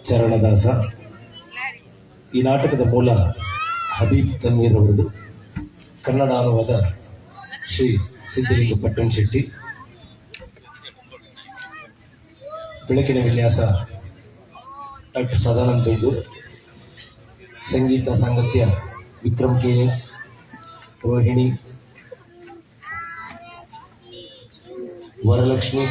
ಚರಣದಾಸ. ಈ ನಾಟಕದ ಮೂಲ ಹಬೀಬ್ ತನ್ವೀರ್ ಅವರದು. ಕನ್ನಡ ಅನುವಾದ ಶ್ರೀ ಸಿದ್ದಲಿಂಗ ಪಟ್ಟಣ್ ಶೆಟ್ಟಿ. ಬೆಳಕಿನ ವಿನ್ಯಾಸ ಡಾಕ್ಟರ್ ಸದಾನಂದ ಬೈದೂರ್. ಸಂಗೀತ ಸಾಂಗತ್ಯ ವಿಕ್ರಮ್ KS, ರೋಹಿಣಿ, ವರಲಕ್ಷ್ಮಿ,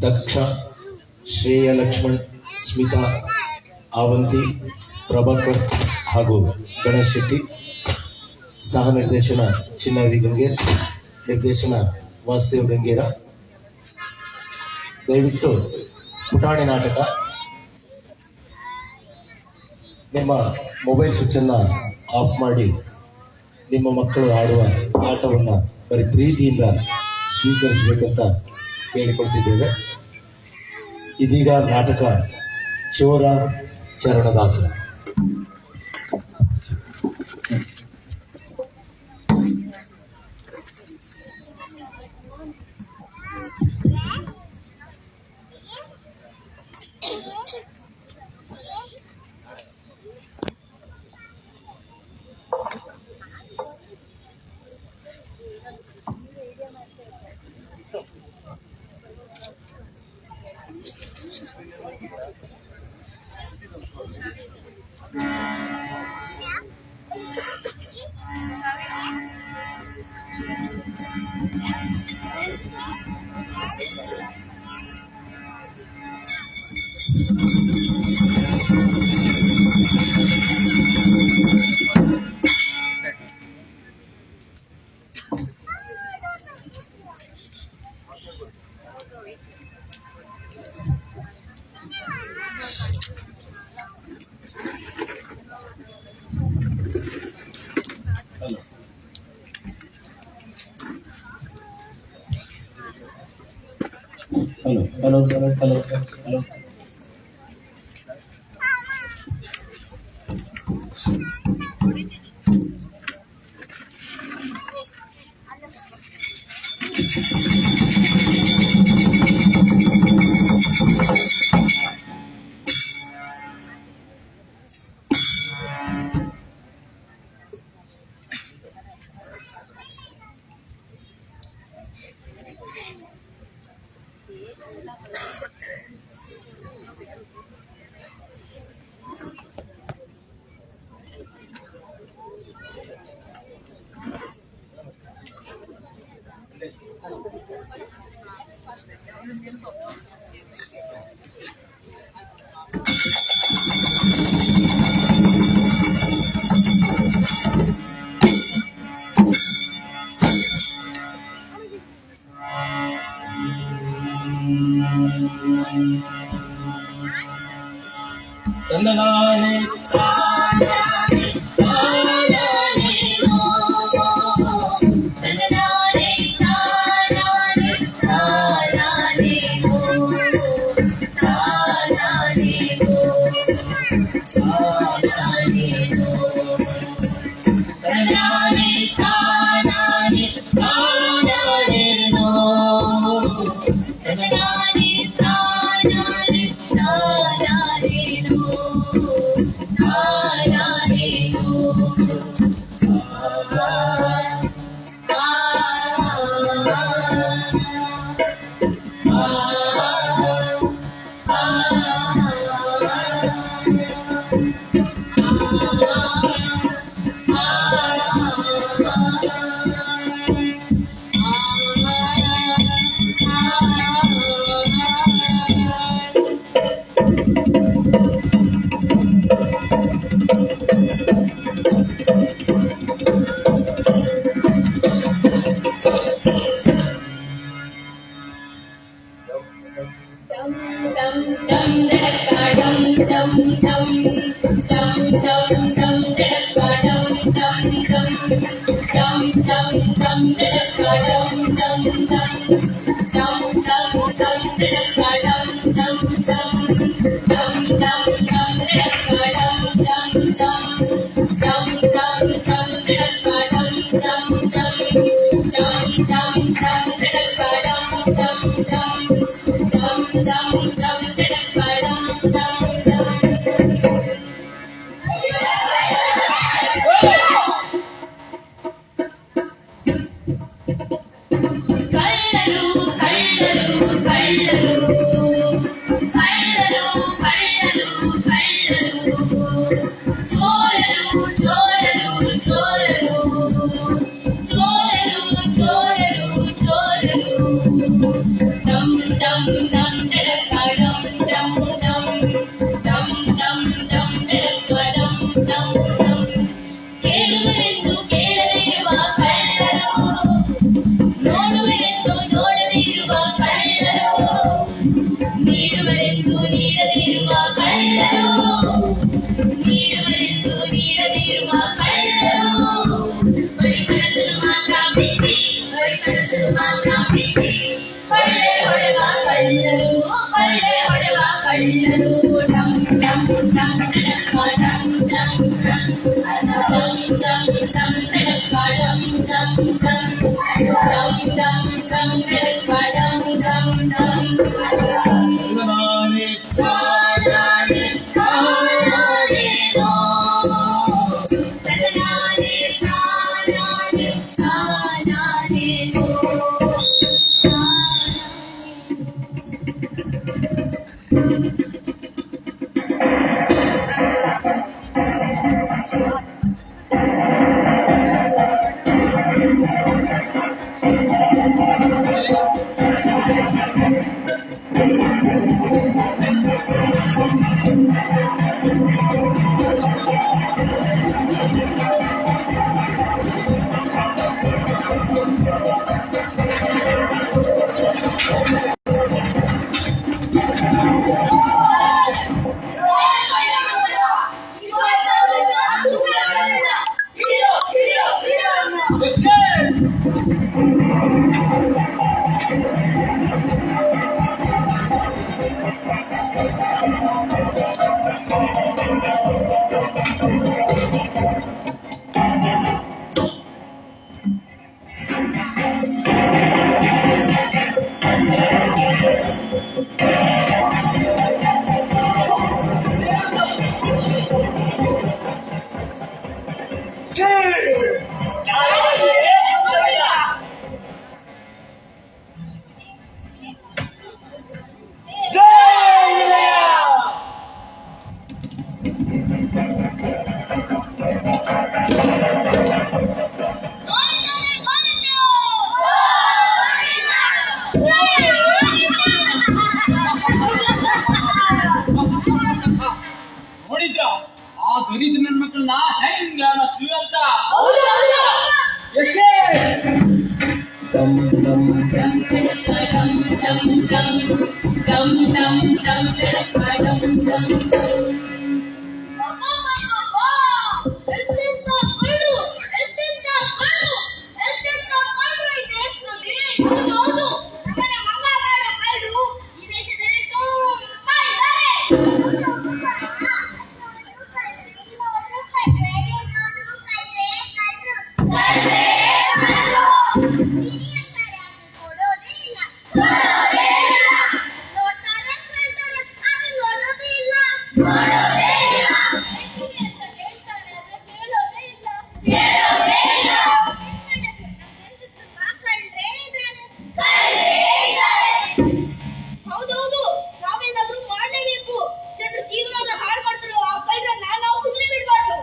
ದಕ್ಷ, ಶ್ರೇಯ, ಲಕ್ಷ್ಮಣ್, ಸ್ಮಿತಾ, ಆವಂತಿ, ಪ್ರಭಾಕರ್ ಹಾಗೂ ಗಣೇಶ್ ಶೆಟ್ಟಿ. ಸಹ ನಿರ್ದೇಶನ ಚಿನ್ನಾರಿ ಗಂಗೇರ್, ನಿರ್ದೇಶನ ವಾಸುದೇವ್ ಗಂಗೇರ. ದಯವಿಟ್ಟು ಪುಟಾಣಿ ನಾಟಕ. ನಿಮ್ಮ ಮೊಬೈಲ್ ಸ್ವಿಚ್ಚನ್ನು ಆಫ್ ಮಾಡಿ ನಿಮ್ಮ ಮಕ್ಕಳು ಆಡುವ ಆಟವನ್ನು ಬರೀ ಪ್ರೀತಿಯಿಂದ ಸ್ವೀಕರಿಸಬೇಕಂತ ಕೇಳಿಕೊಳ್ತಿದ್ದೇವೆ. ಇದೀಗ ನಾಟಕ ಚೋರ ಚರಣದಾಸ. Hello. ಡಂ ಡಂ ಡಂ ಡಡಕ ಡಂ ಡಂ ಡಂ ಡಂ ಡಂ ಡಂ ಡಡಕ ಡಂ ಡಂ ಡಂ ಕೇಳುವರೆಂದು ಕೇಳದೇ ಇರುವ ಕಳ್ಳರು ನೋಡುವರೆಂದು ನೋಡದೇ ಇರುವ ಕಳ್ಳರು ನೀಡುವರೆಂದು ನೀಡದೇ ಇರುವ ಕಳ್ಳರು ನೀಡುವರೆಂದು ನೀಡದೇ ಇರುವ ಕಳ್ಳರು ಬರೀ ಕನಸಲು ಮಾತ್ರ ಬಿತ್ತಿ ಬರೀ ಕನಸಲು ಮಾತ್ರ ಬಿತ್ತಿ ಕೊಳ್ಳೆ ಹೊಡೆವ ಕಳ್ಳರು ಕೊಳ್ಳೆ ಹೊಡೆವ ಕಳ್ಳರು ಡಂ ಡಂ ಡಂ ಡಡಕ ಡಂ ಡಂ ಡಂ ಡಂ ಡಂ ಡಂ ಡಡಕ ಡಂ ಡಂ ಡಂ ಡಂ ಡಂ ಡಂ ಡಡಕ ಡಂ ಡಂ ಡಂ ತಂದನಾನೆ ತಾನಾನೆ ತಾನಾನೆ ನೋ ತದನಾನೆ ತಾನಾನೆ ತಾನಾನೆ ನೋ ನೋಡಿದ್ರ ಆ ದರಿದ್ರ ನನ್ನ ಮಕ್ಕಳನ್ನ ಹೆಂಗ ಮಸ್ತು ಅಂತ ಎಷ್ಟೇ ಡಂ ಡಂ ಡಂ ಡಂ ಡಂ ಡಂ ಡಂ ಡಂ ಡಂ ಡಡಕ ಡಂ ಡಂ ಡಂ ಹೌದೌದು, ನಾವೇನಾದ್ರೂ ಮಾಡ್ಲೇಬೇಕು. ಜನರ ಜೀವನ ಹಾಳು ಮಾಡ್ತಾರೋ ಆ ಕಳ್ಳರನ್ನ ನಾವು ಸುಮ್ಮನೆ ಬಿಡ್ಬಾರ್ದು.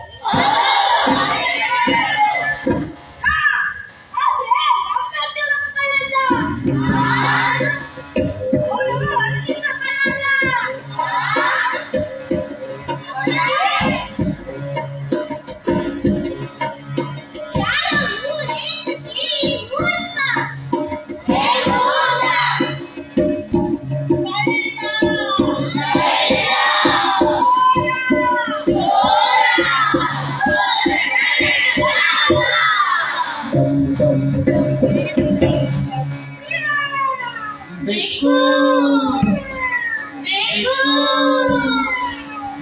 ಬೇಕು ಬೇಕು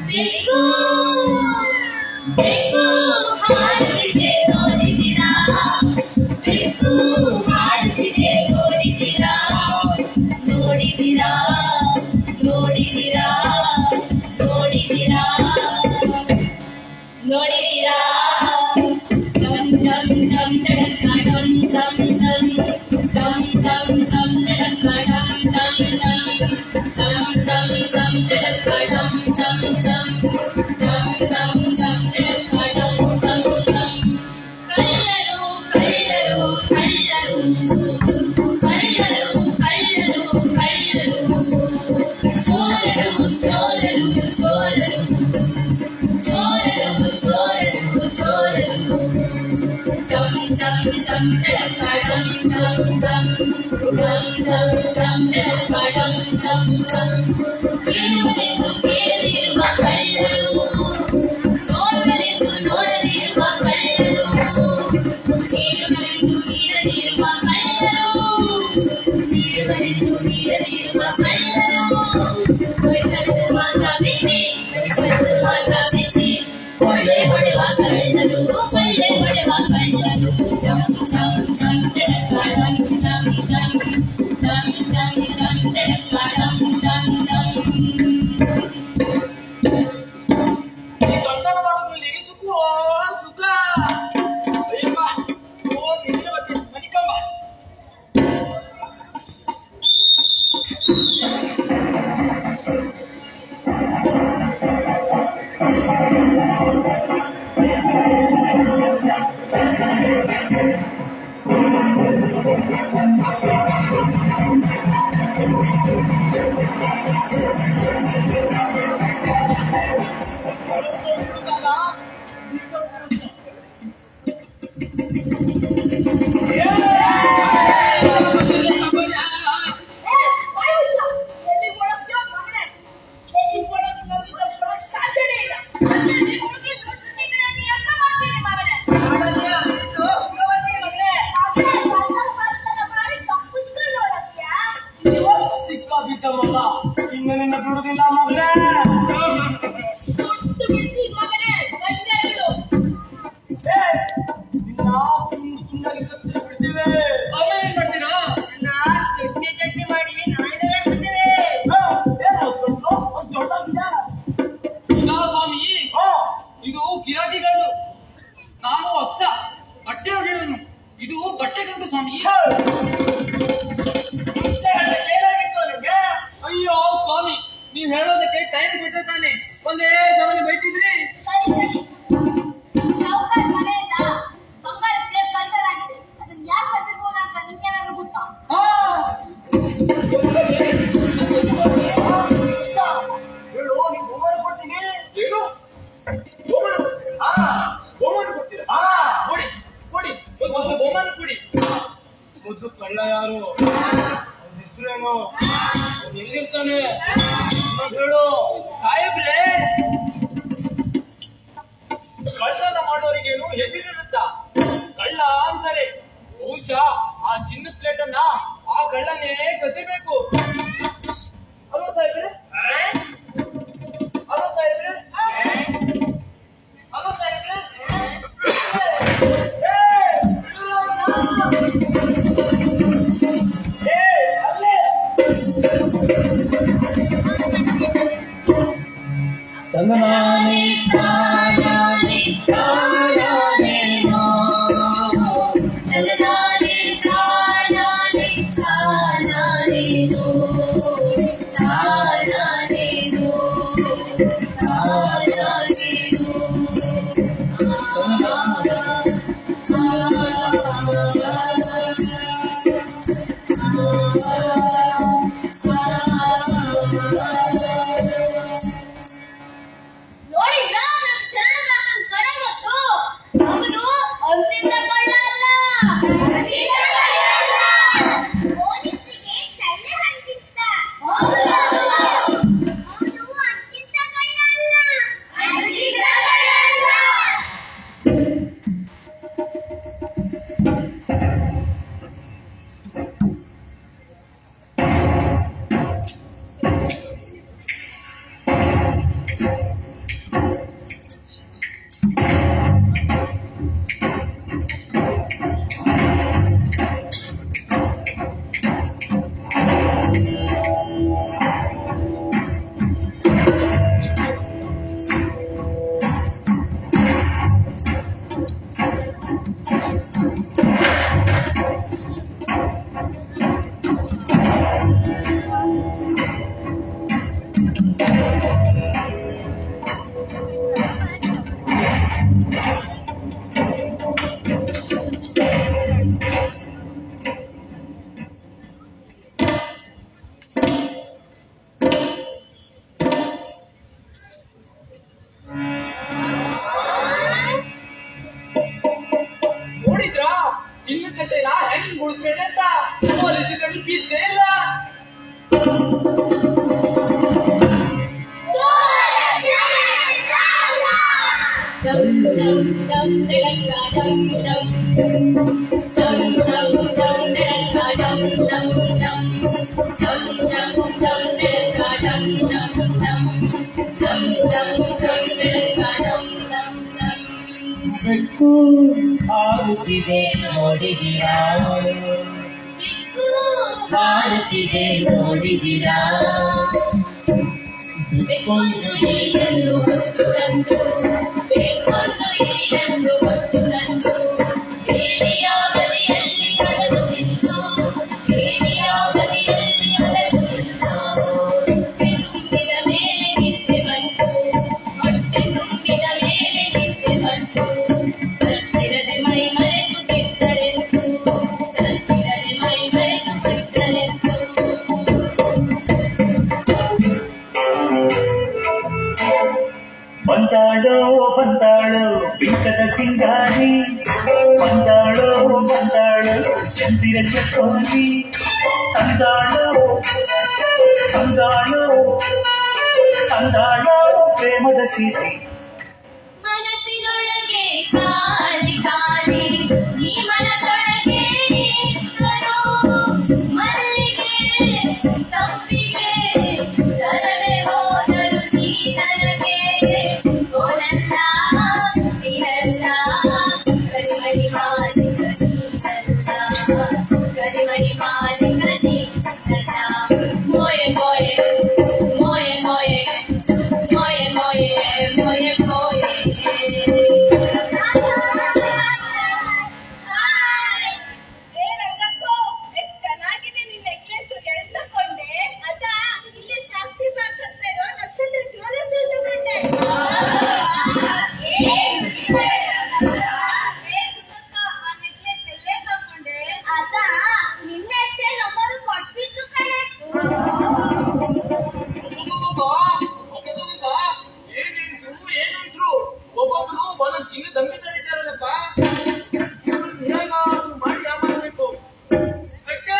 ಬೇಕು ಬೇಕು ಹಾಡುತ್ತಿದೆ ನೋಡಿದಿರಾ, ಬೇಕು ಹಾಡುತ್ತಿದೆ ನೋಡಿದಿರಾ, ನೋಡಿದಿರಾ ನೋಡಿದಿರಾ ನೋಡಿದಿರಾ ನೋಡಿದಿರಾ ಡಂ ಡಂ ಡಂ ಡಡಕ ಡಂ ಡಂ ಡಂ ಡಂ ಡಂ ಡಂ ಡಡಕ ಡಂ ಡಂ ಡಂ dum ಕೇಳುವರೆಂದು ಕೇಳದಿರುವ ಕಳ್ಳರು ನೋಡುವರೆಂದು ನೋಡದಿರುವ ಕಳ್ಳರು ನೀಡುವರೆಂದು ನೀಡದಿರುವ ಕಳ್ಳರು ನೀಡುವರೆಂದು ನೀಡದಿರುವ ಕಳ್ಳರು ಪರಿಸರದ ಮಾತ್ರ ಬಿತ್ತಿ ಪರಿಸರದ ಮಾತ್ರ ಬಿತ್ತಿ ಕೊಳ್ಳೆ ಹೊಡೆವ ಕಳ್ಳರು ಕೊಳ್ಳೆ ಹೊಡೆವ ಕಳ್ಳರು ಜಂ ಜಂ ಜಂ ಟಡಕ ಜಂ ಜಂ ಜಂ ಜಂ ಜಂ ಜಂ ಟಡಕ ಜಂ ಜಂ ಜಂ ಈ ದೊಡ್ಡನ ಮಾಡೋದ್ರಲ್ಲಿ ಸುಖವೋ ಸುಖ. ಅಯ್ಯಮ್ಮ ಓ ನಿನ್ನ ಮತ್ತೆ ಮನಿಕಮ್ಮ. ಸಿಕ್ಕ ಬಿದ್ದ ಮಗ ಇನ್ನು ನಿನ್ನ ಬಿಡುದಿಲ್ಲ ಮಗನೇ. ನಿನ್ನ ತುಂಡಾಗಿ ಕತ್ತರಿ ಬಿಡ್ತೀವಿ. ಆಮೇಲೆ ಏನ್ ಮಾಡ್ತೀರಾ? ಚಟ್ನಿ ಮಾಡಿ ನಾಯಿಗೆ ಬಿಡ್ತೇವೆ. ಇಲ್ಲ ಸ್ವಾಮಿ, ಇದು ಕಿರಾಟಿಗಳು, ನಾನು ಅಕ್ಕ ಬಟ್ಟೆ ಹೊಡೆಯೋನು, ಇದು ಬಟ್ಟೆಗಂಟು ಸ್ವಾಮಿ. ಅಯ್ಯೋ ಸ್ವಾಮಿ, ನೀವ್ ಹೇಳೋದಕ್ಕೆ ಟೈಮ್ ಬಿಟ್ಟೆ ತಾನೆ, ಒಂದೇ ಸಮನೆ ಬೈತಿದ್ರಿ. ಸರಿ ಸರಿ, ಸಾವುಕಾರ ಮನೆಯಿಂದ ಬಂಗಾರ ಟೇಪ್ ಕಳ್ತನಾಗಿದೆ. ಅದನ್ನ ಯಾರು ಕದ್ದಿರ್ಬೋದು ಅಂತ ನಿಮ್ಗೇನಾದ್ರೂ ಗೊತ್ತಾ? ಹೇಳು, ನೀವು ಬಹುಮಾನ ಕೊಡ್ತೀನಿ. ಏನು ಬಹುಮಾನ? ಬಹುಮಾನ ಕೊಡ್ತೀರಾ? ಕೊಡಿ ಕೊಡಿ, ಒಂದು ಬಹುಮಾನ ಕೊಡಿ. ಮೊದಲು ಕಳ್ಳ ಯಾರು, ಅವ್ನ ಹೆಸರೇನು, ಅವ್ನು ಎಲ್ಲಿರ್ತಾನೆ ಹೇಳು. ಸಾಹೇಬ್ರೆ, ಕಳ್ಳತನ ಮಾಡೋರಿಗೇನು ಹೆಸರಿರುತ್ತ? ಕಳ್ಳ ಅಂತಾರೆ. ಬಹುಶಃ ಆ ಚಿನ್ನದ ಪ್ಲೇಟ್ ಅನ್ನ ಆ ಕಳ್ಳನೇ ಕದಿಬೇಕು. ಅಲ್ವಾ ಸಾಹೇಬ್ರೆ? ಅಲ್ವಾ ಸಾಹೇಬ್ರೆ? ಅಲ್ವಾ ಸಾಹೇಬ್ರೆ? ತಂದನಾನೆ ತಾನಾನೆ ತಾನಾನೆ ನೋ ತಾನಾನೆ ತಾನಾನೆ ತಾನಾನೆ ನೋ ತಾನಾನೆ ನೋ ತಾನಾನೆ ನೋಡಿದ್ರಾ ಬೆಕ್ಕು ಹಾರುತ್ತಿದೆ ನೋಡಿದಿರಾ ಹಾರುತ್ತಿದೆ ನೋಡಿದಿರಾ ಬೆಕ್ಕೊಂದು ನೀರನ್ನು ಹೊತ್ತು ತಂದು ಬೆಕ್ಕೊಂದು ನೀರನ್ನು ಹೊತ್ತು ತಂದು ಬೇಲಿಯ ಬದಿಯಲ್ಲಿ ನಡೆದು ನಿಂತು ಬೇಲಿಯ ಬದಿಯಲ್ಲಿ ನಡೆದು ನಿಂತು ಹೊಟ್ಟೆ ತುಂಬಿದ ಮೇಲೆ ನಿದ್ದೆ ಬಂತು ಹೊಟ್ಟೆ ತುಂಬಿದ ಮೇಲೆ ನಿದ್ದೆ ಬಂತು ಸತ್ತಿರದೆ ಮೈ ಮರೆತು ಬಿದ್ದರೆಂತು ಸತ್ತಿರದೆ ಮೈ ಮರೆತು ಬಿದ್ದರೆಂತು ಬಂದಾಳೋ ಬಂದಾಳೋ ಬಿಂಕದ ಸಿಂಗಾರಿ ಬಂದಾಳೋ ಬಂದಾಳೋ ಚಂದಿರ ಚಕೋರಿ ಅಂದಾಳೋ ಅಂದಾಳೋ ಅಂದಾಳೋ ಪ್ರೇಮದ ಸಿರಿ ಮನಸ್ಸಿನೊಳಗೆ ಖಾಲಿ ಖಾಲಿ ಈ ಮನಸೊಳಗೆ ಇಷ್ಟರು ಮಲ್ಲಿಗೆ ಸಂಪಿಗೆ ತರದೆ ಹೋದರು ನೀ ನನಗೆ ಓನಲ್ಲ ನೀನಲ್ಲ ಕರಿಮಣಿ ಮಾಲಿಕ ನೀನಲ್ಲ ಕರಿಮಣಿ ಮಾಲಿಕ ನೀನಲ್ಲ ಮೋಯೆ ಮೋಯೆ ಮೋಯೆ ಮೋಯೆ ಮೋಯೆ ಮೋಯೆ ಮೋಯೆ ಮೋಯೆ ರಂಗಕ್ಕೋ ಎಷ್ಟ್ ಚೆನ್ನಾಗಿದೆ ನಿನ್ ನೆಕ್ಲೆಸ್ ಎಲ್ಲಿ ತಕೊಂಡೆ ಅದ ಇಲ್ಲೇ ಶಾಸ್ತ್ರಿ ಪಾರ್ಕ್ ಹತ್ರ ಇರೋ ನಕ್ಷತ್ರ ಜ್ಯುವೆಲರ್ಸ್ ತಗೊಂಡೆ ಆ ನೆಕ್ಲೆಸ್ ಎಲ್ಲೇ ತಗೊಂಡೆ ಅದ ನಿನ್ನೆ ಅಷ್ಟೇ ನಮ್ಮದು ಕೊಟ್ಟಿದ್ದು ಕಣೆ ಏನಿದ್ರು ಒಬ್ಬೊಬ್ರು ಬಲ ಚಿನ್ನ ದಂಬಿತಾರಿದ್ದಾರಲ್ಲಪ್ಪ ಮಾಡಿ ಯಾಮಾರಬೇಕು ಅಕ್ಕ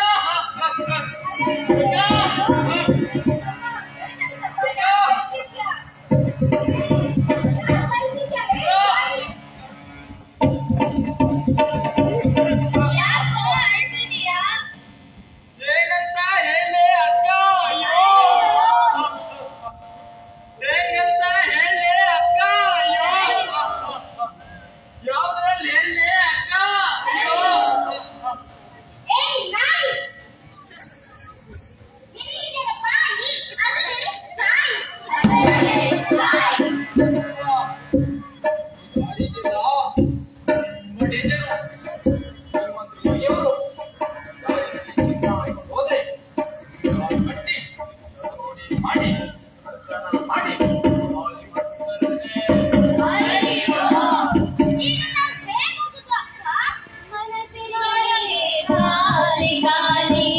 ಯಾಕೋ ಅಳ್ತಿದೀಯಾ ಹೇಗಂತ ಹೇಳಿ ಅಕ್ಕ ಅಯ್ಯೋ ಹೇಗಂತ ಹೇಳಿ ಅಕ್ಕ ಅಯ್ಯೋ ಯಾವ್ದ್ರಲ್ಲಿ ಹೇಳಿ ಅಕ್ಕ ಅಯ್ಯೋ ಏಯ್ ನಾಯಿ ನಿನಗಿದೆಯಪ್ಪ ನೀ ಅದು ನಿನಗೆ ಸಾಯಿ ನೀನು ನಾನು ಹೇಗೋಗುದು ಅಕ್ಕ ಮನಸ್ಸಿನೊಳಗೆ ಖಾಲಿ ಖಾಲಿ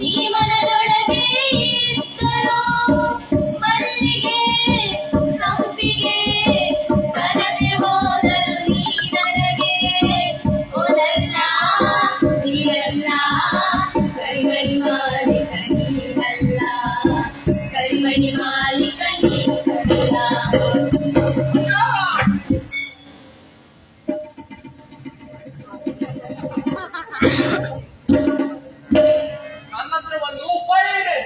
ಈ ಮನದೊಳಗೆ ಇದ್ದರು ಮಲ್ಲಿಗೆ ಸಂಪಿಗೆ ಕರದೆ ಹೋದರು ನೀ ನನಗೆ ಓನಲ್ಲ ನೀನಲ್ಲ ಕರಿಮಣಿ ಮಾಲಿಕ ನೀನಲ್ಲ ಕರಿಮಣಿ ಮಾಲಿಕ ನೀನಲ್ಲ ನನ್ನ ಹತ್ರ ಒಂದು ಉಪಾಯ ಇದೆ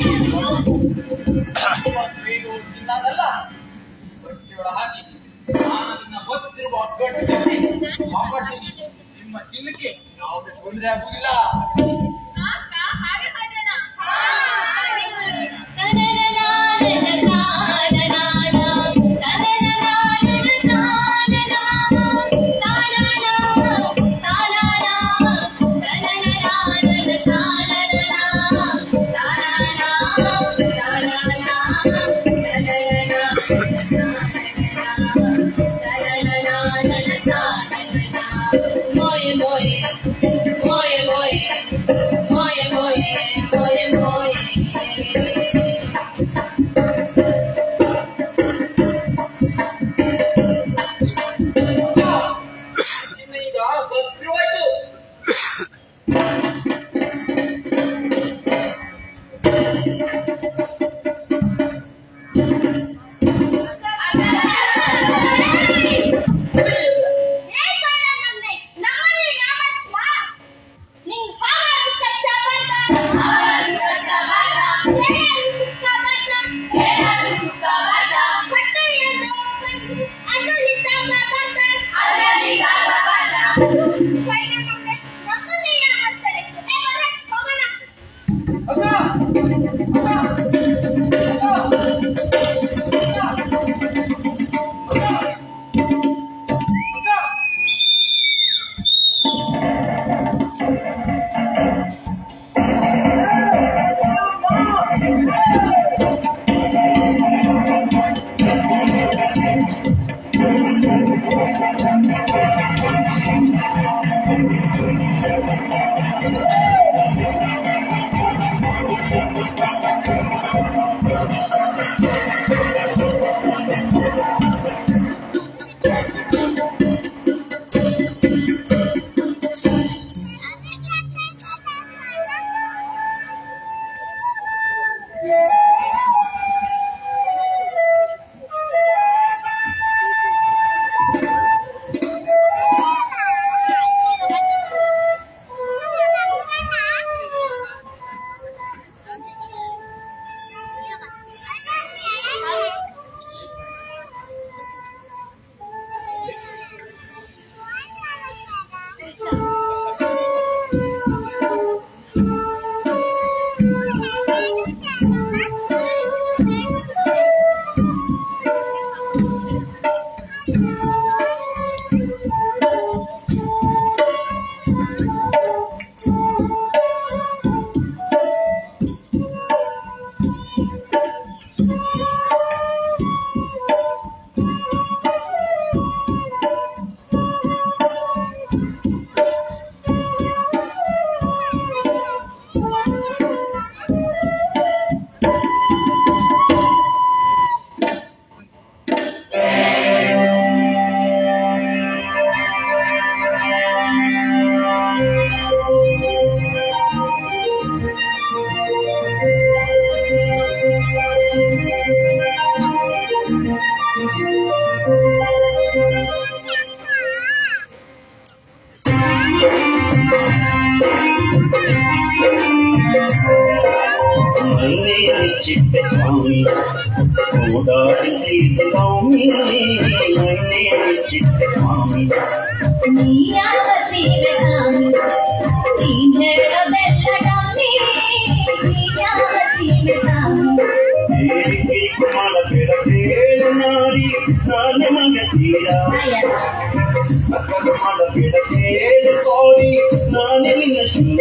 ಏನದು ಇದು ಚಿನ್ನದಲ್ಲ ಬಟ್ಟೆಯೊಳ ಹಾಕಿ ನಾನು ಅದನ್ನ ಗೊತ್ತಿರುವ ಗಟ್ಟಿಸಿ ಹಾಕೊಡ್ತೀನಿ ನಿಮ್ಮ ಚಿನ್ನಕ್ಕೆ ಯಾವುದೇ ತೊಂದರೆ ಆಗುವುದಿಲ್ಲ ಅಕ್ಕ ಹಾಗೆ ಮಾಡೋಣ Moye moye moye moye moye moye moye moye ಚಿನ್ನ ಈಗ ಭದ್ರವಾಯ್ತು चिट्टे स्वामी ओडाड़ी स्वामी मैंने चिट्टे स्वामी ನೀಯ ಹಸಿವೆ ಸ್ವಾಮಿ ನೀನ್ ಹೇಳೋದೆಲ್ಲ ಡಮ್ಮಿ ನೀಯ ಹಸಿವೆ ಸ್ವಾಮಿ ಕುಮಾರ ಬೇಡ ಸೇರು ನಾರಿ ನಾನು ಮಗತೀರ ಕುಮಾರ ಬೇಡ ಸೇರು ಕೋರಿ ನಾನೇ ನಿನ್ನ ಚೂರ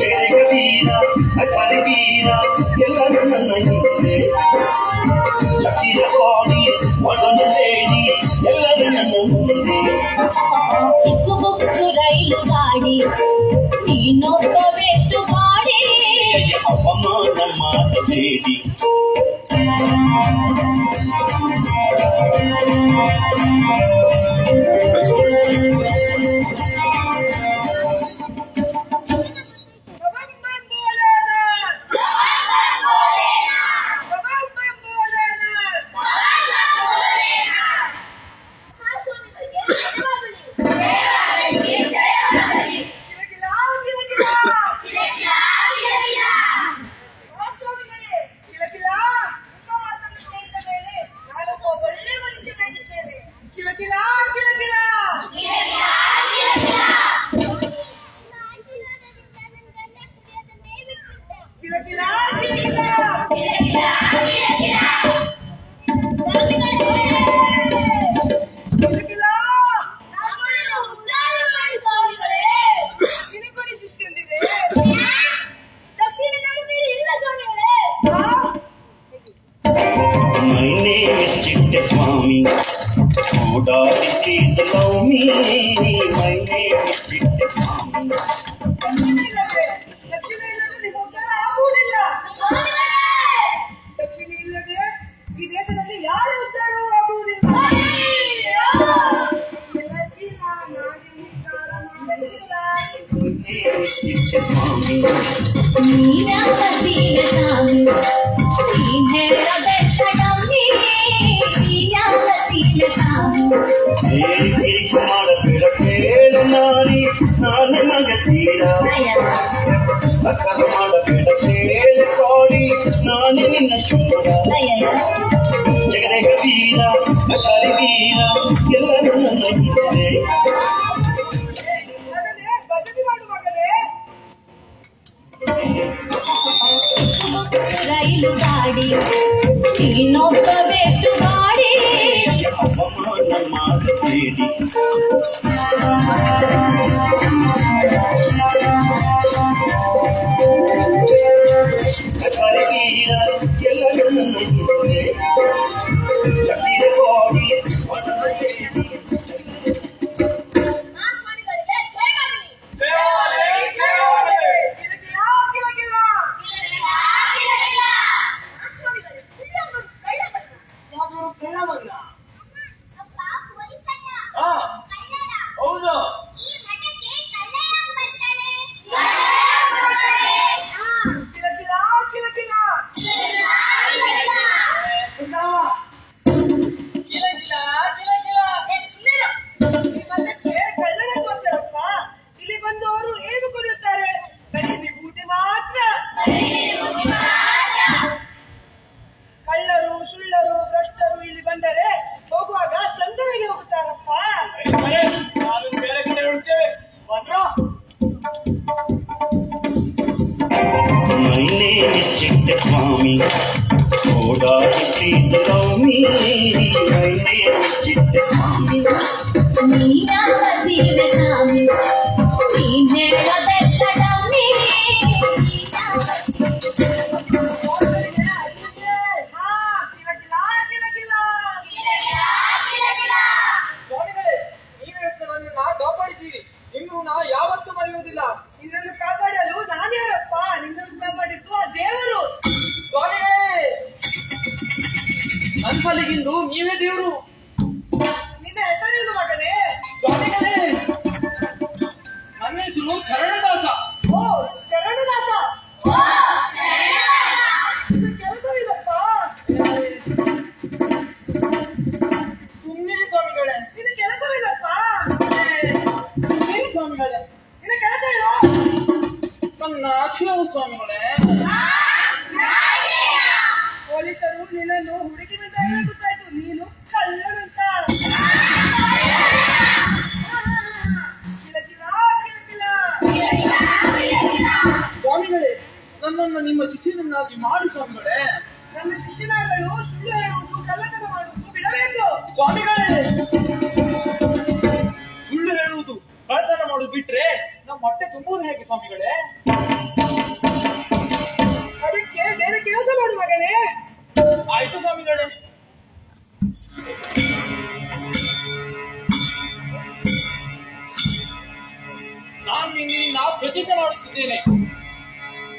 ಜಗದೀರ ಅಟರಿವೀರ ಎಲ್ಲರೂ ನನ್ನ ಹಿಂದೆ ಸಖಿರ ಕೋಡಿ ಮೊದಲು ಸೇರಿ ಎಲ್ಲರೂ ನನ್ನ ಮುಂದೆ ಚಿಕ್ಕು ಬುಕ್ಕು ರೈಲು ಗಾಡಿ ನೀನೊಬ್ಬವೆಷ್ಟು ಮಾಡಿ ಅಪಮಾನ ಮಾಡಬೇಡಿ My name is Chitte Swami. Oh, darling, please allow me. My name is Chitte Swami. ದಕ್ಷಿಣ ಇಲ್ಲದೆ ಈ ದೇಶದಲ್ಲಿ ಯಾರು ಉದ್ಧಾರವೂ ಆಗುವುದಿಲ್ಲ. My name is Chitte Swami. ನೀನ ಹಸಿವೆ ಸ್ವಾಮಿ ನೀನ್ ಹೇಳೋದೆಲ್ಲ ಡಮ್ಮಿ ನೀಯ ಹಸಿವೆ ಸ್ವಾಮಿ ಕುಮಾರ ಬೇಡ ಸೇರು ನಾರಿ ನಾನು ಮಗತೀರ ಅಕ್ಕರು ಮಾಡಬೇಡ ಸೇರು ಕೋಡಿ ನಾನೇ ನಿನ್ನ ಚೂರ ಜಗದೀರ ಅಟರಿವೀರ ಎಲ್ಲರೂ ನನ್ನ ಹಿಂದೆ ಮಗನೇ, ಭಜನೆ ಮಾಡು ಮಗನೇ. ಮಾಡಿ ನೀನೊಬ್ಬ ಬೆಟ್ಟು ಮಾಡಿ ಅವಮಾನ ಮಾಡಬೇಡಿ. ಕರಿವೀರ ಎಲ್ಲರೂ ನನ್ನ ಹಿಂದೆ ಕಟ್ಟಿದ ಕೋಡಿ ಆಶ್ವಾನಿಗಳಿಗೆ ಜಯ ಮಾಡಲಿ. ಆಶ್ವಾನಿಗಳೇ, ಇಲ್ಲೊಂದು ಕಳ್ಳ ಬಂದ. ಯಾವ್ದಾದ್ರು ಕಳ್ಳವನ್ನ? ಅಪ್ಪ, ಪೊಲೀಸಣ್ಣ. ಹಾ, ಕಳ್ಳನ. ಹೌದು. ಈ ಮಠಕ್ಕೆ ಕಳ್ಳ ಯಾಕ್ ಬರ್ತಾನೆ? ಹಾ. ಪುಟ್ಟವ್ವ, ಕಿಲ ಕಿಲ ಕಿಲ ಕಿಲ. ಏ, ಸುಮ್ನಿರು. ಈ ಮಠಕ್ಕೆ ಕಳ್ಳರೇ ಬರ್ತಾರಪ್ಪ. ಇಲ್ಲಿ ಬಂದವರು ಏನು ಕಲಿಯುತ್ತಾರೆ? ಬರೀ ವಿಭೂತಿ ಮಾತ್ರ. ಕಳ್ಳರು, ಸುಳ್ಳರು, ಭ್ರಷ್ಟರು ಇಲ್ಲಿ ಬಂದರೆ ಹೋಗುವಾಗ ಸಂದರಿಗೆ ಹೋಗುತ್ತಾರಪ್ಪ. ಅರೆ, ನಾನು ಬೇರೆ ಕಡೆ ಹುಡುಕ್ತೇವೆ. ಬಂದ್ರೋ? My name is Chitteswami. Oda please love me. My name is Chitteswami. ನೀನ ಹಸಿವೆ ಸ್ವಾಮಿ ನೀನ್ ಹೇಳ ಬೆಟ್ಟ ಡಮ್ಮಿ ಹಾ, ಕಿಲಕಿಲ, ಕಿಲಕಿಲ. ಸ್ವಾಮಿಗಳೇ, ನೀವು ಇವತ್ತು ನನ್ನನ್ನ ಕಾಪಾಡಿದ್ದೀರಿ. ನಿಮ್ಮನ್ನು ನಾ ಯಾವತ್ತೂ ಮರೆಯುವುದಿಲ್ಲ. ನಿನ್ನನ್ನು ಕಾಪಾಡಲು ನಾನ್ಯಾರಪ್ಪ? ನಿನ್ನನ್ನು ಕಾಪಾಡಿದ್ದು ಆ ದೇವರು. ಸ್ವಾಮಿಗಳೇ, ನನ್ನ ಪಾಲಿಗಿಂದು ನೀವೇ ದೇವರು. ನಿನ್ನ ಹೆಸರೇನು ಮಗನೇ? ಸ್ವಾಮಿಗಳೇ, ನನ್ನ ಹೆಸರು ಚರಣದಾಸ. ಓ, ಚರಣದಾಸ. ಇದು ಕೆಲಸವಿಲ್ಲಪ್ಪ. ಸುಮ್ಮನೆ ಸ್ವಾಮಿಗಳೇ, ಇದು ಕೆಲಸವಿಲ್ಲಪ್ಪ. ಸುಮ್ಮನೆ ಸ್ವಾಮಿಗಳೇ, ನಿನ್ನ ಕೆಲಸ ಹೇಳು. ನನ್ನ ಆಚೆಯವು ಸ್ವಾಮಿಗಳೇ. ಪೊಲೀಸರು ನಿನ್ನನ್ನು ಹುಡುಕಿ ಬಂದಾಗ ಗೊತ್ತಾಯ್ತು ನೀನು ಕಳ್ಳನಂತ. ಕಿಲಕಿಲ, ಕಿಲಕಿಲ. ಸ್ವಾಮಿಗಳೇ, ನನ್ನನ್ನು ನಿಮ್ಮ ಶಿಷ್ಯನನ್ನಾಗಿ ಮಾಡಿ ಸ್ವಾಮಿಗಳೇ. ನನ್ನ ಶಿಷ್ಯನಾಗಲು ಸುಳ್ಳು ಹೇಳುವುದು, ಕಳ್ಳತನ ಮಾಡುವುದು ಬಿಡಬೇಕು. ಸ್ವಾಮಿಗಳೇ, ಸುಳ್ಳು ಹೇಳುವುದು, ಕಳ್ಳತನ ಮಾಡುವುದು ಬಿಟ್ರೆ ನಮ್ಮ ಹೊಟ್ಟೆ ತುಂಬುವುದು ಹೇಗೆ ಸ್ವಾಮಿಗಳೇ? ಅದಕ್ಕೆ ಬೇರೆ ಕೆಲಸ ಮಾಡು ಮಗನೇ. ಆಯ್ತು ಸ್ವಾಮಿಗಳೇ. ನಾನು ಇಂದಿನಿಂದ ಪ್ರತಿಜ್ಞೆ ಮಾಡುತ್ತಿದ್ದೇನೆ.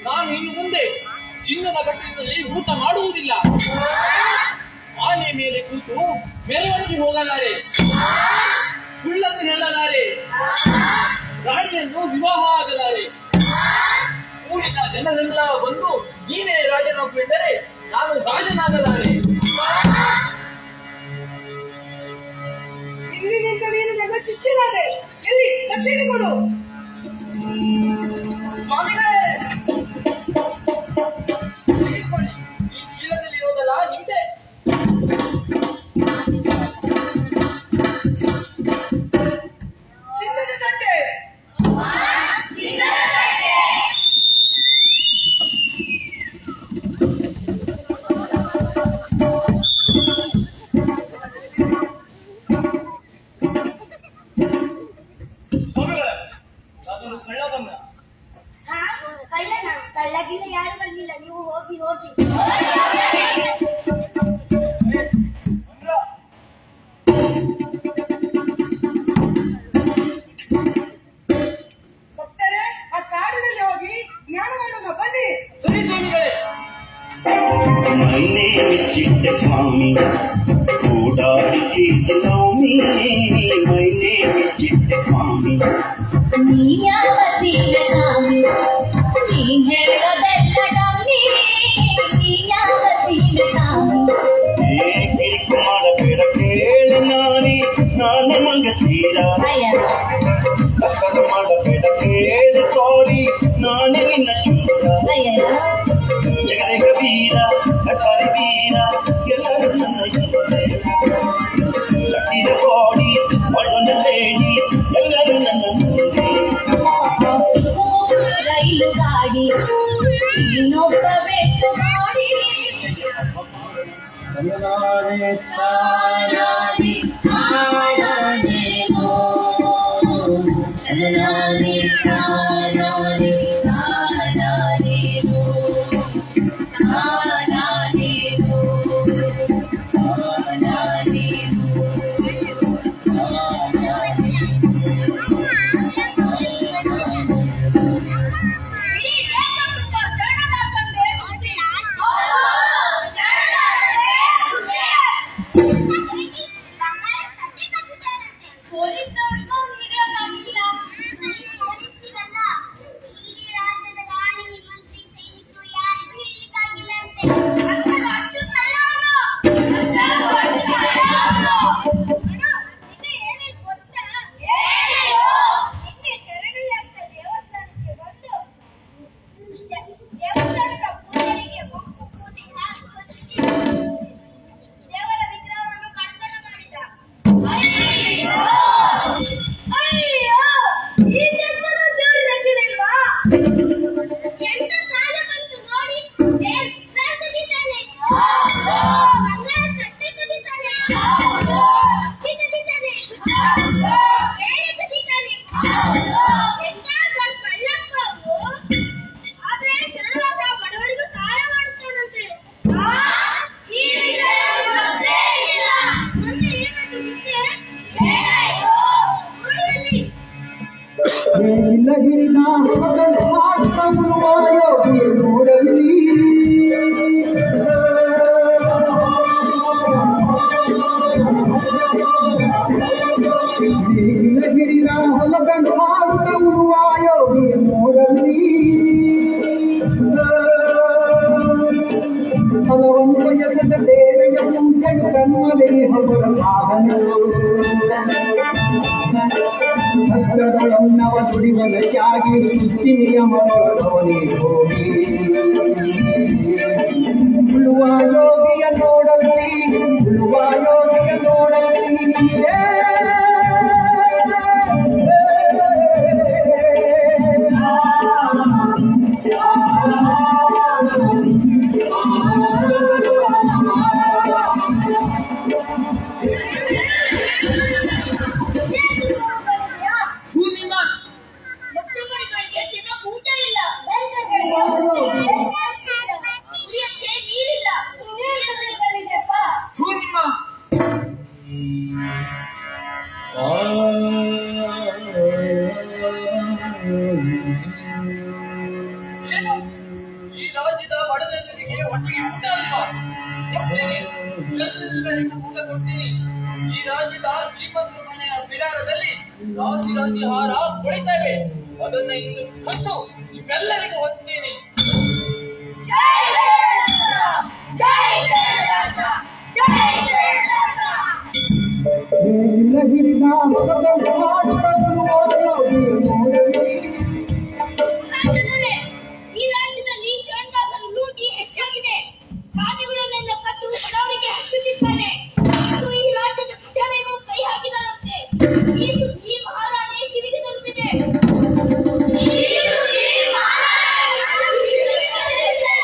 ನಾನು ಇನ್ನು ಮುಂದೆ ಚಿನ್ನದ ಕಟ್ಟಡದಲ್ಲಿ ಊಟ ಮಾಡುವುದಿಲ್ಲ. ಆನೆ ಮೇಲೆ ಕೂತು ಮೆರವಣಿಗೆ ಹೋಗಲಾರೆ, ಸುಳ್ಳನ್ನು ಹೇಳಲಾರೆ, ರಾಣಿಯನ್ನು ವಿವಾಹ ಆಗಲಾರೆ. ಊರಿನ ಜನರೆಲ್ಲ ಬಂದು ನೀನೇ ರಾಜನಾಗು ಎಂದರೆ ನಾನು ರಾಜನಾಗಲಾರೆ. ಇಂದಿನಿಂದ ನೀನು ನನ್ನ ಶಿಷ್ಯನಾದೆ. ಎಲ್ಲಿ ದಕ್ಷಿಣ ಕೊಡು. ಸ್ವಾಮಿಗಳೇ, ತೆಗೆದುಕೊಳ್ಳಿ. ಈ ಚೀಲದಲ್ಲಿರೋದಲ್ಲ ನಿಮ್ದೆ. ಚಿನ್ನದ ತಟ್ಟೆ. ಸ್ವಾಮಿಗಳೇ, ಅದನ್ನು ಕಳ್ಳ ಬಂದ. ಹಾ? ಕಳ್ಳನ? ಕಳ್ಳಗಿಲ್ಲ ಯಾರು ಬರ್ಲಿಲ್ಲ, ನೀವು ಹೋಗಿ ಹೋಗಿ. ಬಂದ್ರ? ಭಕ್ತರೇ, ಆ ಕಾಡಿನಲ್ಲಿ ಹೋಗಿ ಧ್ಯಾನ ಮಾಡೋಣ ಬನ್ನಿ. ಸರಿ ಸ್ವಾಮಿಗಳೇ. My name is Chitteswami. Oda please love me. My name is Chitteswami. ನೀಯ ಹಸಿವೆ ಸ್ವಾಮಿ ನೀನ್ ಹೇಳ ಬೆಟ್ಟ ಡಮ್ಮಿ ನೀಯ ಹಸಿವೆ ಸ್ವಾಮಿ ಕಿರಿಕು ಮಾಡಬೇಡ ಕೇಳಿ ನಾನೇ ಮಂಗತೀರ. ಅಯ್ಯ ಕಸರು ಮಾಡಬೇಡ ಕೇಳಿ ಸಾರಿ ನಾನೇ ನಿನ್ನ ಚೂರ. ಅಯ್ಯ ಜಗದೇಕ ವೀರ ಕಟ್ಟಾರಿ ವೀರ ಎಲ್ಲರೂ ನನ್ನ ಹಿಂದೆ ಕಟ್ಟಿದ ಕೋಡಿ ಒಳ್ಳೊಂದ ಲೇಡಿ ಎಲ್ಲರೂ ನನ್ನ ಮುಂದೆ. ರೈಲು ಗಾಡಿ ಇನ್ನೊಬ್ಬ ಬೆಟ್ಟು ಮಾಡಿ ತಾರಾನೆ ತಾರಾನೆ ತಾರಾನೆ ಓ ತಾರಾನೆ ತಾರಾನೆ ತಾರಾನೆ ಓ ತಾರಾನೆ ಓ ತಾರಾನೆ ಪೊಲೀಸ್ನವ್ರಿಗೂ ಹಿಡಿಯೋಕ್ಕಾಗಿಲ್ಲ. ಪೊಲೀಸ್ನಿಗಲ್ಲ, ಈ ರಾಜ್ಯದ ರಾಣಿ ಮಂತ್ರಿ ಸೈನಿಕರು ಯಾರಿಗೂ ಹಿಡಿಯಕ್ಕಾಗಿಲ್ಲ ಅಂತೆ. ಅಷ್ಟು ಕಳ್ಳ ಅವನು. ಅಣ್ಣ, ಇದು ಏನೇನು ಗೊತ್ತಾ? ನಿನ್ನೆ ತೆರಳಿದಂತ ದೇವಸ್ಥಾನಕ್ಕೆ ಬಂದು ದೇವಸ್ಥಾನದ ಪೂಜಾರಿಗೆ ಮೊಕ್ಕು ಪೂಜೆ ಹಾಕಿ ದೇವರ ವಿಗ್ರಹವನ್ನು ಕಳ್ಳತನ ಮಾಡಿದ. ಅಯ್ಯೋ, ಈ ಜಗತ್ತು ದೇವರ ರಕ್ಷಣೆ ಇಲ್ವಾ? ಎಂತ ಕಾಲ ಬಂತು ನೋಡಿ, ದೇವ್ರ ವಿಗ್ರಹ ಕದೀತಾನೆ, ಬಂಗಾರ ತಟ್ಟೆ ಕದೀತಾನೆ, ಅಕ್ಕಿ ಕದೀತಾನೆ, ಬೇಳೆ ಕದೀತಾನೆ. ಎಂತ ದೊಡ್ಡ ಕಳ್ಳಪ್ಪ ಅವ್ನು. ಆದ್ರೆ ಕನ್ನಡದ ಬಡವರಿಗೂ ಸಹಾಯ ಮಾಡುತ್ತಾನಂತೆ. ಈ ವಿಷಯ ಗೊತ್ತೇ ಇಲ್ಲ. ಮೊನ್ನೆ ಏನಾಯ್ತು ಗೊತ್ತೇ? ಏನಾಯ್ತು? ಊರಲ್ಲಿ ನವ ದುಡಿವನೆಯಾಗಿ ಸುತ್ತಿನಿಯ ಮರಳೋನಿ ಹೋಗಿ ಉಳುವ ಯೋಗಿಯ ನೋಡಲಿ ಉಳುವ ಯೋಗಿಯ ನೋಡಲಿ ಮುಖ್ಯಮಂತ್ರಿಗಳಿಗೆ ತಿನ್ನೋಕೆ ಊಟ ಇಲ್ಲ, ಕುಡಿಯೋಕೆ ನೀರಿಲ್ಲ, ನೀರಿಲ್ಲದೆಪ್ಪ. ಏನು ಈ ರಾಜ್ಯದ ಬಡಜನರಿಗೆ ಒಟ್ಟಿಗೆ ಊಟ ಅಲ್ವಾ? ಕೊಡ್ತೀನಿ, ಎಲ್ಲರಿಗೂ ಊಟ ಕೊಡ್ತೀನಿ. ಈ ರಾಜ್ಯದ ಶ್ರೀಮಂತರ ಮನೆಯ ಬಿಡಾರದಲ್ಲಿ ರಾಶಿ ರಾಶಿ ಹಾರ ಹೊಡಿತೇವೆ. ಅದನ್ನ ಇನ್ನು ತಂದು ನಿಮ್ಮೆಲ್ಲರಿಗೂ ಹೊತ್ತೀನಿ. ಜೈ ಕರ್ನಾಟಕ! ಜೈ ಕರ್ನಾಟಕ! ಜೈ ಕರ್ನಾಟಕ! ಮಹಾಜನರೇ, ಈ ರಾಜ್ಯದಲ್ಲಿ ಚರಣದಾಸನ ಲೂಟಿ ಹೆಚ್ಚಾಗಿದೆ. ಖಾತೆಗಳನ್ನೆಲ್ಲ ಕದ್ದು ಬಡವರಿಗೆ ಹಂಚುತ್ತಿದ್ದಾನೆ. ಇದು ಈ ರಾಜ್ಯದ ಖಜಾನೆಗೂ ಕೈ ಹಾಕಿದಾರಂತೆ. ಈ ಸುದ್ದಿ ಮಹಾರಾಣಿಯ ಕಿವಿಗೆ ತಲುಪಿದೆ. ಈ ಸುದ್ದಿ ಮಹಾರಾಣಿಯ ಕಿವಿಗೆ ತಲುಪಿದೆ.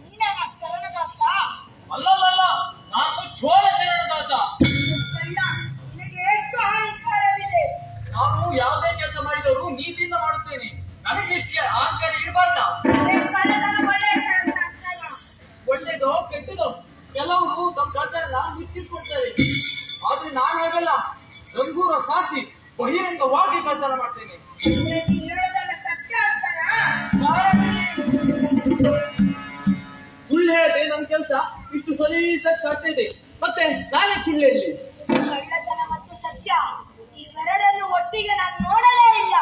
ನೀನೇನ ಚರಣದಾಸ? ಅಲ್ಲಲ್ಲ, ನಾನು ಚೋಳ ಚರಣದಾತ. ಗಂಡ, ನಿನಗೆ ಎಷ್ಟು ಅಹಂಕಾರವಿದೆ. ನಾನು ಯಾವುದೇ ಕೆಲಸ ಮಾಡಿದರೂ ನೀತಿಯಿಂದ ಮಾಡುತ್ತೇನೆ. ನನಗೆ ಇಷ್ಟು ಅಹಂಕಾರ ಇರಬಾರ್ದ? ಕಳ್ಳತನ ಒಳ್ಳೆಯ ಕೆಲಸ ಅಂತಲ್ಲ. ಒಳ್ಳೇದೋ ಕೆಟ್ಟದೋ ಕೆಲವರು ತಮ್ಮ ಕರ್ತನ ಮುಚ್ಚಿಟ್ಕೊಳ್ತಾರೆ. ಆದ್ರೆ ನಾನು ಹಾಗಲ್ಲ, ರಂಗೂರ ಸಾಸಿ ಬಹಿರಂಗವಾಗಿ ಕರ್ತನ ಮಾಡ್ತೇನೆ. ನೀನು ಹೇಳೋದೆಲ್ಲ ಸತ್ಯ ಅಂತಾರಾ? ಸುಳ್ಳು ಹೇಳಿದ್ರೆ ನನ್ನ ಕೆಲಸ ಇಷ್ಟು ಸಲೀಸಾಗಿ ಸಾಧ್ಯ ಇದೆ. ಮತ್ತೆ ನಾನೇ ಸುಳ್ಳು ಹೇಳಿ? ಕಳ್ಳತನ ಮತ್ತು ಸತ್ಯ ಇವೆರಡನ್ನು ಒಟ್ಟಿಗೆ ನಾನು ನೋಡಲೇ ಇಲ್ಲ.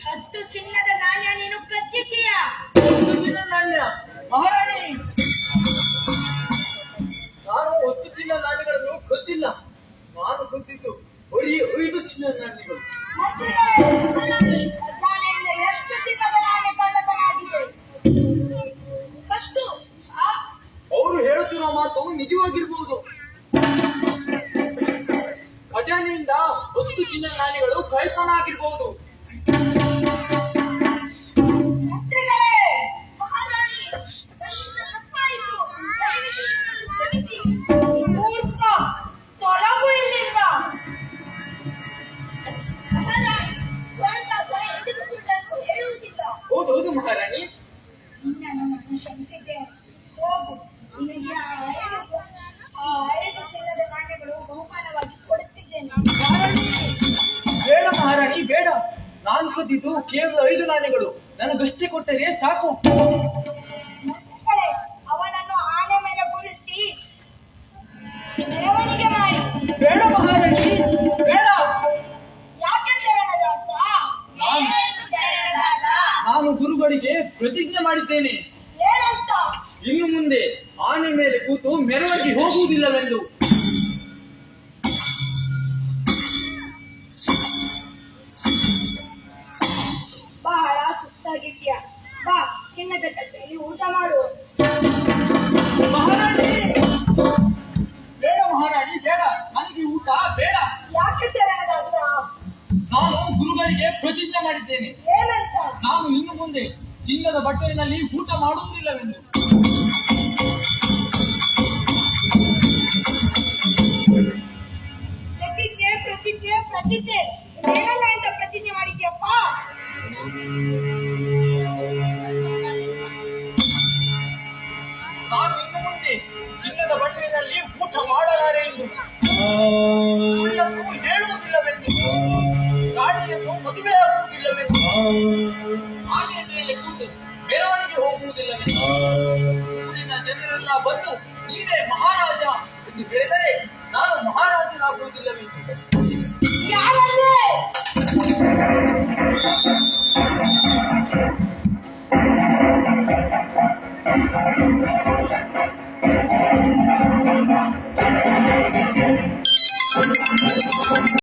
10 ಚಿನ್ನದ ನಾಣ್ಯ ನೀನು ಕದ್ದಿದ್ದೀಯಾ? ಚಿನ್ನ ನಾಣ್ಯ ಮಹಾರಾಣಿ, ನಾನು 10 ಚಿನ್ನ ನಾಣ್ಯಗಳನ್ನು ಕದ್ದಿಲ್ಲ. ನಾನು ಕದ್ದಿದ್ದು ಬರೀ 5 ಚಿನ್ನ ನಾಣ್ಯಗಳು. ಖಜಾನೆಯಿಂದ ಎಷ್ಟು ಚಿನ್ನದ ನಾಣ್ಯ ಕಳ್ಳತನ ಆಗಿದೆ? ಫಸ್ಟು ಅವರು ಹೇಳುತ್ತಿರುವ ಮಾತು ನಿಜವಾಗಿರ್ಬಹುದು. ಖಜಾನೆಯಿಂದ 10 ಚಿನ್ನ ನಾಣ್ಯಗಳು ಕಳ್ಳತನ ಆಗಿರ್ಬಹುದು. ಮಂತ್ರಿಗಳೇ, ಮಹಾರಾಣಿ, ನನ್ನಿಂದ ತಪ್ಪಾಯಿತು. ದಯವಿಟ್ಟು ನನ್ನನ್ನು ಕ್ಷಮಿಸಿ. ಮೂರ್ಖ, ತೊಲಗು ಇಲ್ಲಿಂದ. ಮಹಾರಾಣಿ, ಚೋಳದಾಸ ಎಂದಿಗೂ ಸುಳ್ಳನ್ನು ಹೇಳುವುದಿಲ್ಲ. ಹೌದು ಮಹಾರಾಣಿ. ನಿನ್ನ ನನ್ನನ್ನು ಕ್ಷಮಿಸಿದ್ದೇನೆ. ಹೋಗು, ನಿನಗೆ ಆ 5 ಚಿನ್ನದ ನಾಣ್ಯಗಳು ಬಹುಮಾನವಾಗಿ ಕೊಡುತ್ತಿದ್ದೇನೆ. ಬೇಡ ಮಹಾರಾಣಿ, ಬೇಡ. ನಾನು ಕದ್ದಿದ್ದು ಕೇವಲ 5 ನಾಣ್ಯಗಳು. ನನಗಷ್ಟೇ ಕೊಟ್ಟರೆ ಸಾಕು. ಮಂತ್ರಿಗಳೇ, ಅವನನ್ನು ಆನೆ ಮೇಲೆ ಕೂರಿಸಿ ಮೆರವಣಿಗೆ ಮಾಡಿ. ಬೇಡ ಮಹಾರಾಣಿ, ಬೇಡ. ಯಾಕೆ ಚರಣದಾಸ? ಏನು ಚರಣದಾಸ? ನಾನು ಗುರುಗಳಿಗೆ ಪ್ರತಿಜ್ಞೆ ಮಾಡಿದ್ದೇನೆ. ಏನಂತ? ಇನ್ನು ಮುಂದೆ ಆನೆ ಮೇಲೆ ಕೂತು ಮೆರವಣಿಗೆ ಹೋಗುವುದಿಲ್ಲವೆಂದು. ಬಹಳ ಸುಸ್ತಾಗಿದ್ಯಾ? ಬಾ, ಚಿನ್ನದ ತಟ್ಟೆಯಲ್ಲಿ ಊಟ ಮಾಡು. ಮಹಾರಾಣಿ, ಬೇಡ ಮಹಾರಾಣಿ, ಬೇಡ. ನನಗೆ ಊಟ ಬೇಡ. ಯಾಕೆ ಚರಣದಾಸ? ನಾನು ಗುರುಗಳಿಗೆ ಪ್ರತಿಜ್ಞೆ ಮಾಡಿದ್ದೇನೆ. ಏನಂತ? ನಾನು ಇನ್ನು ಮುಂದೆ ಚಿನ್ನದ ಬಟ್ಟಲಿನಲ್ಲಿ ಊಟ ಮಾಡುವುದಿಲ್ಲವೆಂದು. ಪ್ರತಿಜ್ಞೆ ಏನಲ್ಲ ಅಂತ ಪ್ರತಿಜ್ಞೆ ಮಾಡಿದ್ಯಪ್ಪ? ನಾನು ಇನ್ನು ಮುಂದೆ ಚಿನ್ನದ ಬಟ್ಟಲಿನಲ್ಲಿ ಊಟ ಮಾಡಲಾರೆ ಎಂದು. ಸುಳ್ಳನ್ನು ಹೇಳುವುದಿಲ್ಲವೆಂದು. ಗಾಡಿಯನ್ನು ಮದುವೆಯಾಗುವುದಿಲ್ಲವೆಂದು. ಆನೆಯ ಮೇಲೆ ಕೂತು ಮೆರವಣಿಗೆ ಹೋಗುವುದಿಲ್ಲವೆಂದು. ಊರಿನ ಜನರೆಲ್ಲ ಬಂದು ನೀನೇ ಮಹಾರಾಜ ಎಂದು ಹೇಳಿದರೆ ನಾನು ಮಹಾರಾಜನಾಗುವುದಿಲ್ಲವೆಂದು.